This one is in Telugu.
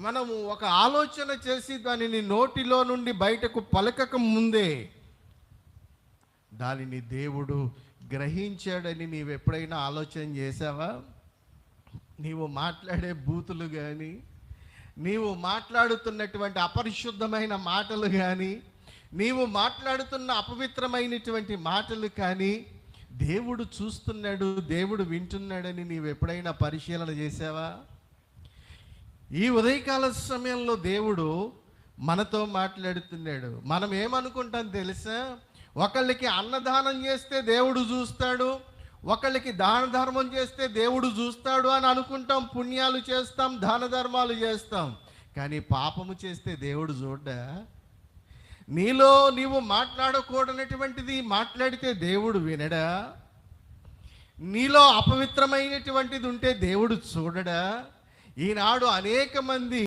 మనము ఒక ఆలోచన చేసి దానిని నోటిలో నుండి బయటకు పలకక ముందే దానిని దేవుడు గ్రహించాడని నీవు ఎప్పుడైనా ఆలోచన చేసావా? నీవు మాట్లాడే బూతులు కానీ, నీవు మాట్లాడుతున్నటువంటి అపరిశుద్ధమైన మాటలు కానీ, నీవు మాట్లాడుతున్న అపవిత్రమైనటువంటి మాటలు కానీ దేవుడు చూస్తున్నాడు, దేవుడు వింటున్నాడని నీవు ఎప్పుడైనా పరిశీలన చేసావా? ఈ ఉదయకాల సమయంలో దేవుడు మనతో మాట్లాడుతున్నాడు. మనం ఏమనుకుంటాం తెలుసా? ఒకళ్ళకి అన్నదానం చేస్తే దేవుడు చూస్తాడు, ఒకళ్ళకి దాన ధర్మం చేస్తే దేవుడు చూస్తాడు అని అనుకుంటాం. పుణ్యాలు చేస్తాం, దాన ధర్మాలు చేస్తాం, కానీ పాపము చేస్తే దేవుడు చూడ్డా? నీలో నీవు మాట్లాడకూడనటువంటిది మాట్లాడితే దేవుడు వినడా? నీలో అపవిత్రమైనటువంటిది ఉంటే దేవుడు చూడడా? ఈనాడు అనేక మంది